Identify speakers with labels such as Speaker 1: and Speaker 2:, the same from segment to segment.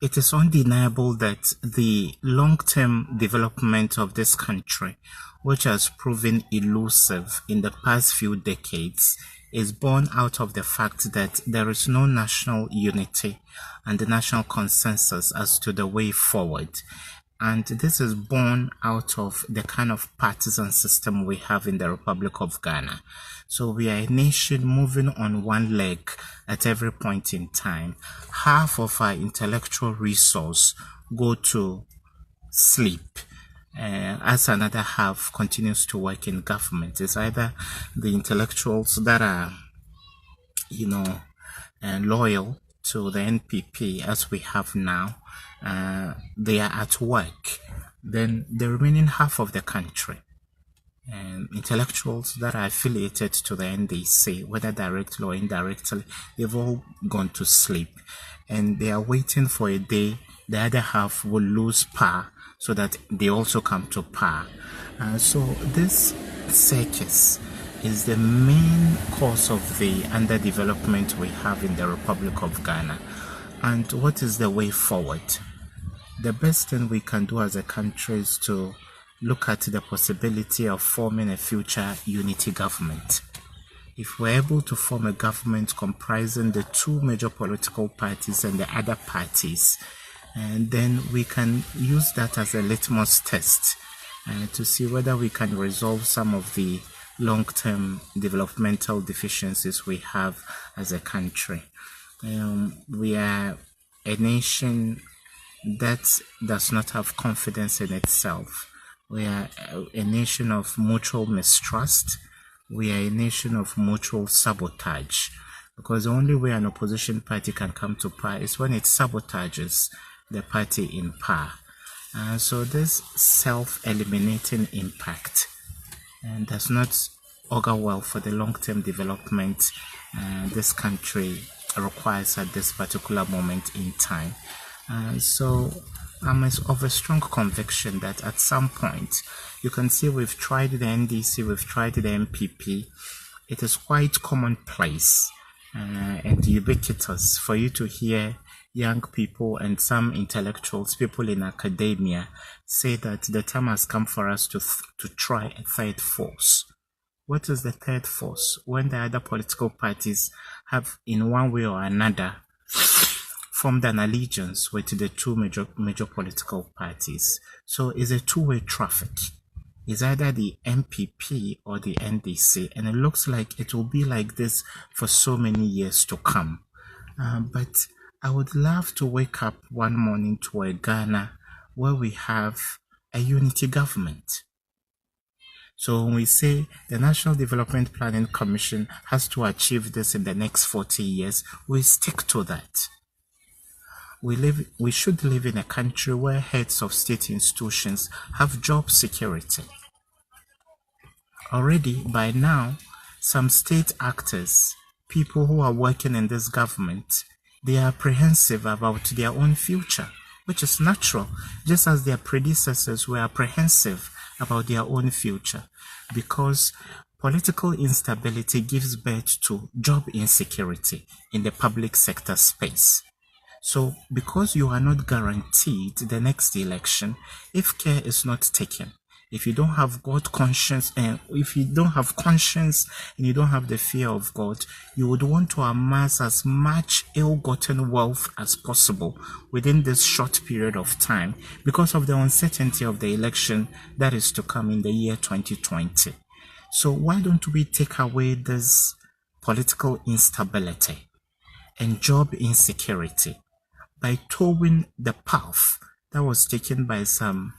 Speaker 1: It is undeniable that the long-term development of this country, which has proven elusive in the past few decades, is born out of the fact that there is no national unity and the national consensus as to the way forward. And this is born out of the kind of partisan system we have in the Republic of Ghana. So we are a nation moving on one leg at every point in time. Half of our intellectual resource go to sleep, as another half continues to work in government. It's either the intellectuals that are, loyal to the NPP as we have now, they are at work. Then the remaining half of the country, intellectuals that are affiliated to the NDC, whether directly or indirectly, they've all gone to sleep, and they are waiting for a day the other half will lose power so that they also come to power. So this circus is the main cause of the underdevelopment we have in the Republic of Ghana. And what is the way forward? The best thing we can do as a country is to look at the possibility of forming a future unity government. If we're able to form a government comprising the two major political parties and the other parties, and then we can use that as a litmus test to see whether we can resolve some of the long-term developmental deficiencies we have as a country. We are a nation that does not have confidence in itself. We are a nation of mutual mistrust. We are a nation of mutual sabotage, because the only way an opposition party can come to power is when it sabotages the party in power. So this self-eliminating impact does not augur well for the long-term development this country requires at this particular moment in time. So I'm of a strong conviction that at some point, you can see we've tried the NDC, we've tried the MPP. It is quite commonplace and ubiquitous for you to hear young people and some intellectuals, people in academia, say that the time has come for us to try a third force. What is the third force? When the other political parties have, in one way or another, formed an allegiance with the two major political parties. So it's a two-way traffic. It's either the MPP or the NDC, and it looks like it will be like this for so many years to come. But I would love to wake up one morning to a Ghana where we have a unity government. So when we say the National Development Planning Commission has to achieve this in the next 40 years, we stick to that. We should live in a country where heads of state institutions have job security. Already by now, some state actors, people who are working in this government, they are apprehensive about their own future, which is natural, just as their predecessors were apprehensive about their own future, because political instability gives birth to job insecurity in the public sector space. So because you are not guaranteed the next election, if care is not taken, if you don't have God conscience, and if you don't have conscience and you don't have the fear of God, you would want to amass as much ill-gotten wealth as possible within this short period of time because of the uncertainty of the election that is to come in the year 2020. So why don't we take away this political instability and job insecurity by towing the path that was taken by some,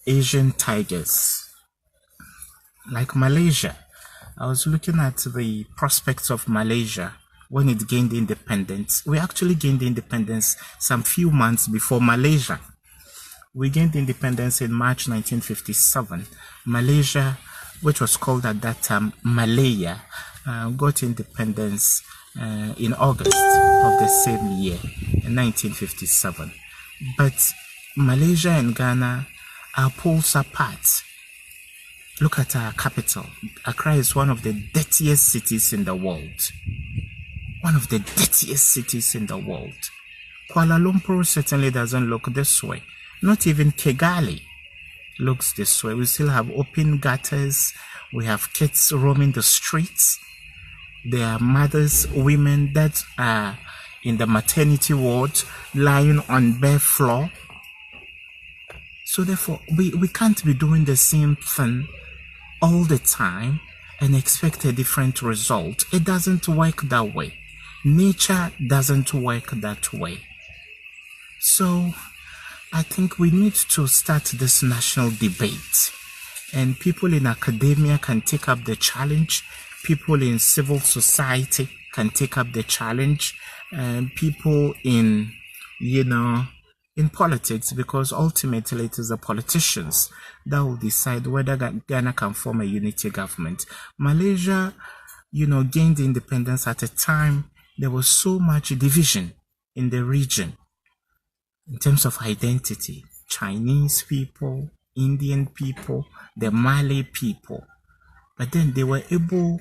Speaker 1: Asian tigers like Malaysia? I was looking at the prospects of Malaysia when it gained independence. We actually gained independence some few months before Malaysia. We gained independence in March 1957. Malaysia, which was called at that time Malaya, got independence in August of the same year, in 1957. But Malaysia and Ghana are poles apart. Look at our capital. Accra is one of the dirtiest cities in the world. One of the dirtiest cities in the world. Kuala Lumpur certainly doesn't look this way. Not even Kigali looks this way. We still have open gutters. We have kids roaming the streets. There are mothers, women that are in the maternity ward, lying on bare floor. So therefore, we can't be doing the same thing all the time and expect a different result. It doesn't work that way. Nature doesn't work that way. So I think we need to start this national debate, and people in academia can take up the challenge. People in civil society can take up the challenge, and people in, in politics, because ultimately it is the politicians that will decide whether Ghana can form a unity government. Malaysia, gained independence at a time there was so much division in the region in terms of identity. Chinese people, Indian people, the Malay people. But then they were able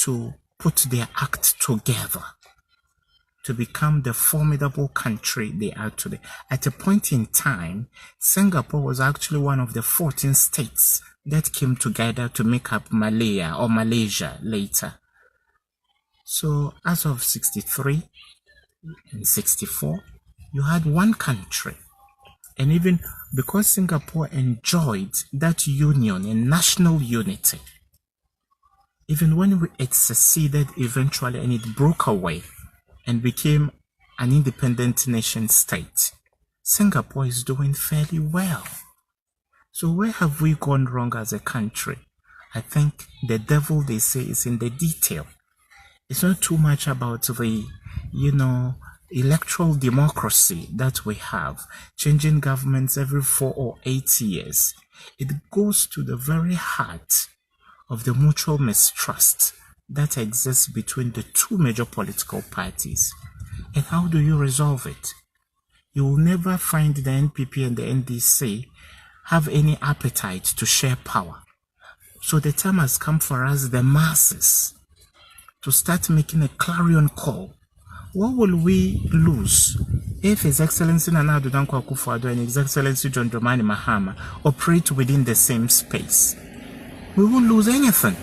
Speaker 1: to put their act together to become the formidable country they are today. At a point in time, Singapore was actually one of the 14 states that came together to make up Malaya or Malaysia later. So as of 63 and 64, you had one country. And even because Singapore enjoyed that union and national unity, even when it seceded eventually and it broke away and became an independent nation state, Singapore is doing fairly well. So where have we gone wrong as a country? I think the devil, they say, is in the detail. It's not too much about the, electoral democracy that we have, changing governments every 4 or 8 years. It goes to the very heart of the mutual mistrust that exists between the two major political parties. And how do you resolve it? You will never find the NPP and the NDC have any appetite to share power. So the time has come for us, the masses, to start making a clarion call. What will we lose if His Excellency Nana Addo Dankwa Akufo-Addo and His Excellency John Dramani Mahama operate within the same space? We won't lose anything.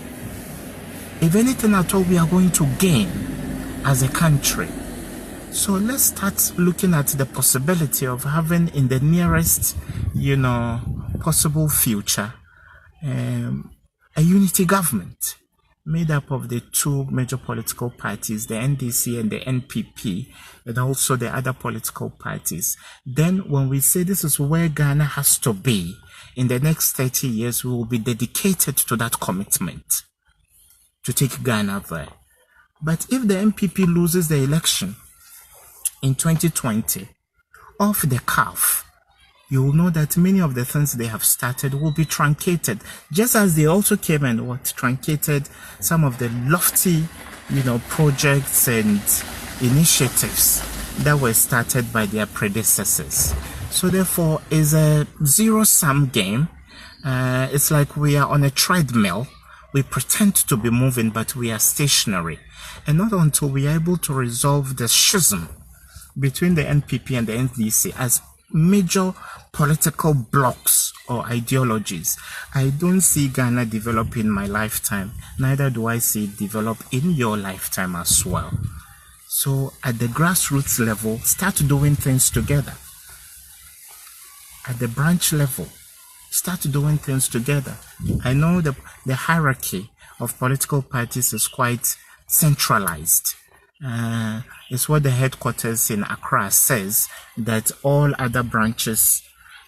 Speaker 1: If anything at all, we are going to gain as a country. So let's start looking at the possibility of having in the nearest, possible future, a unity government made up of the two major political parties, the NDC and the NPP, and also the other political parties. Then when we say this is where Ghana has to be, in the next 30 years, we will be dedicated to that commitment to take Ghana there. But if the NPP loses the election in 2020, off the cuff, you will know that many of the things they have started will be truncated, just as they also came and truncated some of the lofty, projects and initiatives that were started by their predecessors. So therefore, it's a zero-sum game. It's like we are on a treadmill. We pretend to be moving, but we are stationary. And not until we are able to resolve the schism between the NPP and the NDC as major political blocks or ideologies, I don't see Ghana develop in my lifetime. Neither do I see it develop in your lifetime as well. So at the grassroots level, start doing things together. At the branch level, start doing things together. I know the hierarchy of political parties is quite centralized. It's what the headquarters in Accra says, that all other branches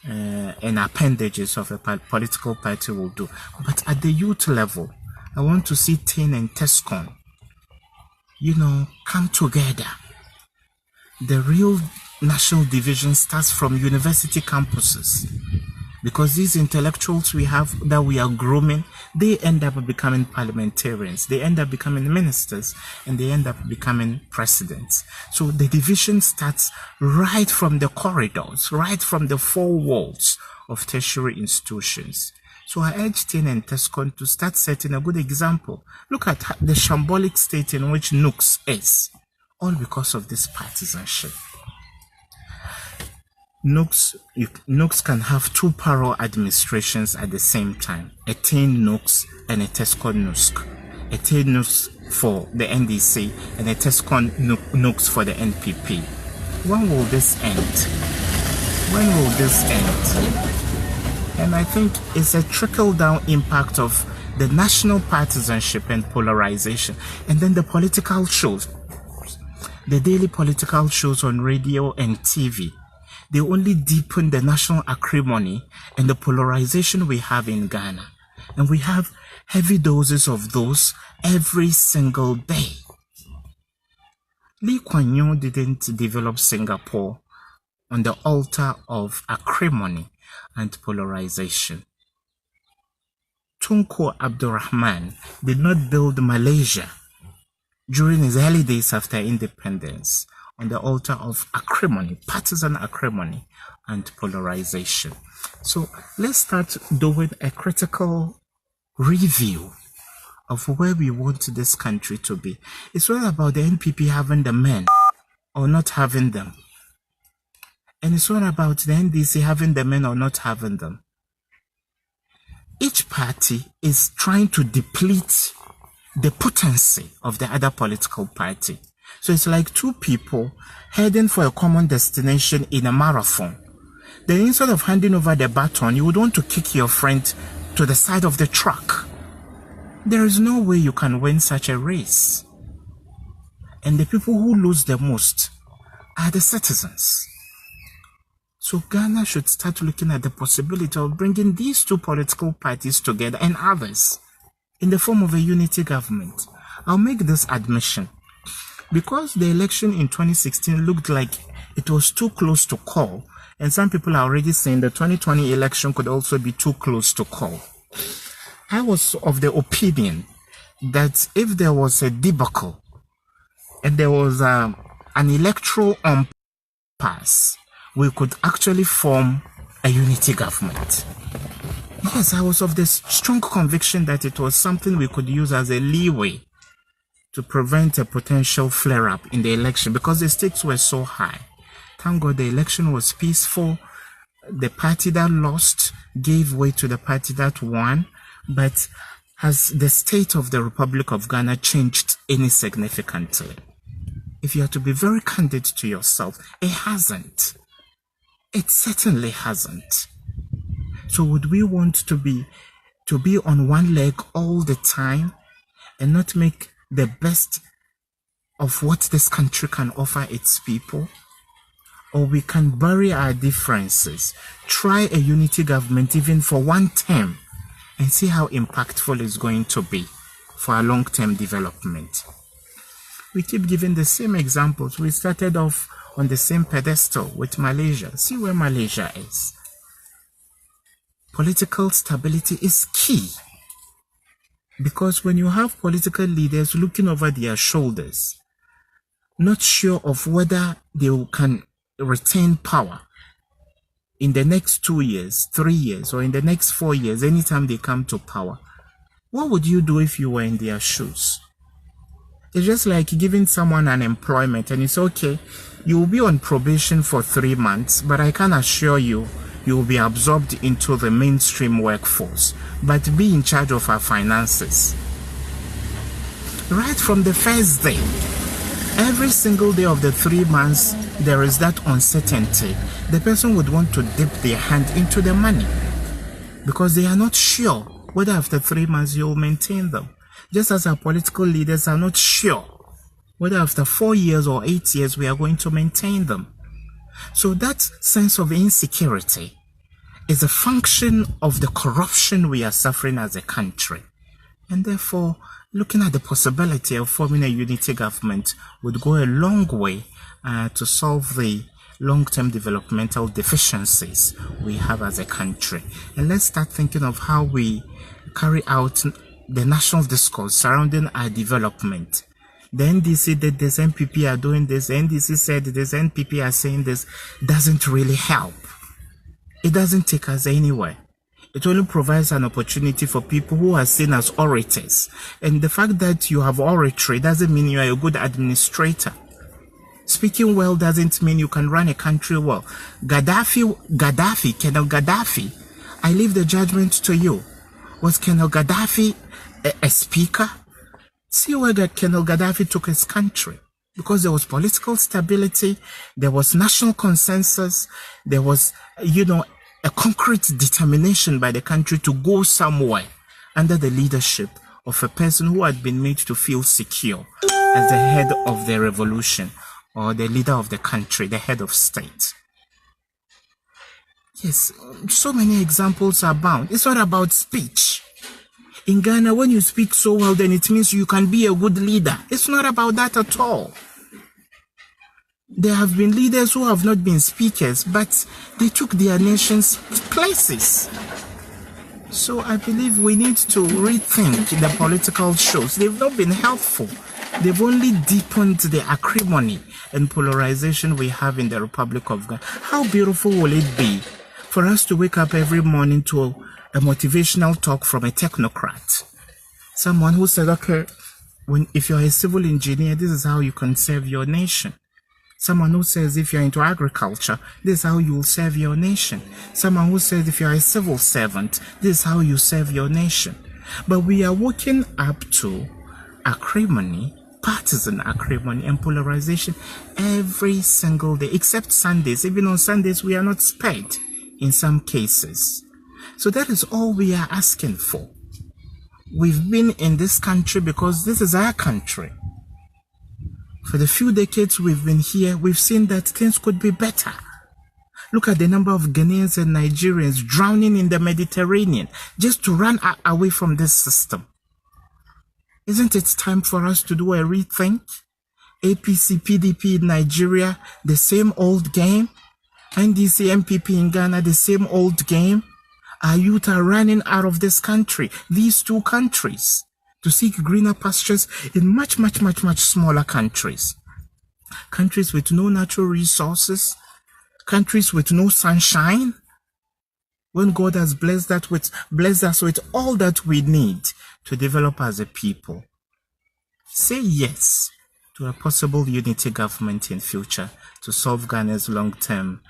Speaker 1: and appendages of a political party will do. But at the youth level, I want to see TIN and TESCON, come together. The real national division starts from university campuses, because these intellectuals we have that we are grooming, they end up becoming parliamentarians, they end up becoming ministers, and they end up becoming presidents. So the division starts right from the corridors, right from the four walls of tertiary institutions. So I urge TIN and TESCON to start setting a good example. Look at the shambolic state in which Nooks is, all because of this partisanship. Nooks can have two parallel administrations at the same time, a Tain Nooks and a Tescon Nooks. A Tain Nooks for the NDC and a Tescon Nooks for the NPP. When will this end? When will this end? And I think it's a trickle-down impact of the national partisanship and polarization, and then the political shows, the daily political shows on radio and TV. They only deepen the national acrimony and the polarization we have in Ghana. And we have heavy doses of those every single day. Lee Kuan Yew didn't develop Singapore on the altar of acrimony and polarization. Tunku Abdurrahman did not build Malaysia during his early days after independence on the altar of acrimony, partisan acrimony and polarization. So let's start doing a critical review of where we want this country to be. It's all about the NPP having the men or not having them. And it's all about the NDC having the men or not having them. Each party is trying to deplete the potency of the other political party. So it's like two people heading for a common destination in a marathon. Then instead of handing over the baton, you would want to kick your friend to the side of the track. There is no way you can win such a race. And the people who lose the most are the citizens. So Ghana should start looking at the possibility of bringing these two political parties together and others in the form of a unity government. I'll make this admission. Because the election in 2016 looked like it was too close to call, and some people are already saying the 2020 election could also be too close to call. I was of the opinion that if there was a debacle and there was an electoral impasse, we could actually form a unity government. Yes, I was of the strong conviction that it was something we could use as a leeway to prevent a potential flare-up in the election because the stakes were so high. Thank God the election was peaceful. The party that lost gave way to the party that won. But has the state of the Republic of Ghana changed any significantly? If you are to be very candid to yourself, it hasn't. It certainly hasn't. So would we want to be on one leg all the time and not make the best of what this country can offer its people? Or we can bury our differences, try a unity government even for one term, and see how impactful it's going to be for our long-term development. We keep giving the same examples. We started off on the same pedestal with Malaysia. See where Malaysia is. Political stability is key. Because when you have political leaders looking over their shoulders, not sure of whether they can retain power in the next 2 years, 3 years, or in the next 4 years, anytime they come to power, what would you do if you were in their shoes? It's just like giving someone an employment and it's okay, you will be on probation for 3 months, but I can assure you, you will be absorbed into the mainstream workforce, but be in charge of our finances. Right from the first day, every single day of the 3 months, there is that uncertainty. The person would want to dip their hand into the money because they are not sure whether after 3 months you will maintain them. Just as our political leaders are not sure whether after 4 years or 8 years we are going to maintain them. So that sense of insecurity is a function of the corruption we are suffering as a country. And therefore, looking at the possibility of forming a unity government would go a long way to solve the long-term developmental deficiencies we have as a country. And let's start thinking of how we carry out the national discourse surrounding our development. The NDC did this, NPP are doing this, the NDC said this, NPP are saying this, doesn't really help. It doesn't take us anywhere. It only provides an opportunity for people who are seen as orators. And the fact that you have oratory doesn't mean you are a good administrator. Speaking well doesn't mean you can run a country well. Colonel Gaddafi, I leave the judgment to you. Was Colonel Gaddafi a speaker? See where Colonel Gaddafi took his country. Because there was political stability, there was national consensus, there was, a concrete determination by the country to go somewhere under the leadership of a person who had been made to feel secure as the head of the revolution or the leader of the country, the head of state. Yes, so many examples are bound. It's not about speech. In Ghana, when you speak so well, then it means you can be a good leader. It's not about that at all. There have been leaders who have not been speakers, but they took their nations places. So I believe we need to rethink the political shows. They've not been helpful. They've only deepened the acrimony and polarization we have in the Republic of Ghana. How beautiful will it be for us to wake up every morning to a motivational talk from a technocrat? Someone who said, okay, if you're a civil engineer, this is how you can serve your nation. Someone who says if you're into agriculture, this is how you will serve your nation. Someone who says if you're a civil servant, this is how you serve your nation. But we are waking up to acrimony, partisan acrimony and polarization every single day, except Sundays. Even on Sundays, we are not spared in some cases. So that is all we are asking for. We've been in this country because this is our country. For the few decades we've been here, we've seen that things could be better. Look at the number of Ghanaians and Nigerians drowning in the Mediterranean just to run away from this system. Isn't it time for us to do a rethink? APC, PDP in Nigeria, the same old game. NDC, MPP in Ghana, the same old game. Our youth are running out of this country, these two countries, to seek greener pastures in much smaller countries. Countries with no natural resources, countries with no sunshine. When God has blessed us with all that we need to develop as a people. Say yes to a possible unity government in future to solve Ghana's long-term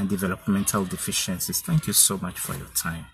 Speaker 1: developmental deficiencies. Thank you so much for your time.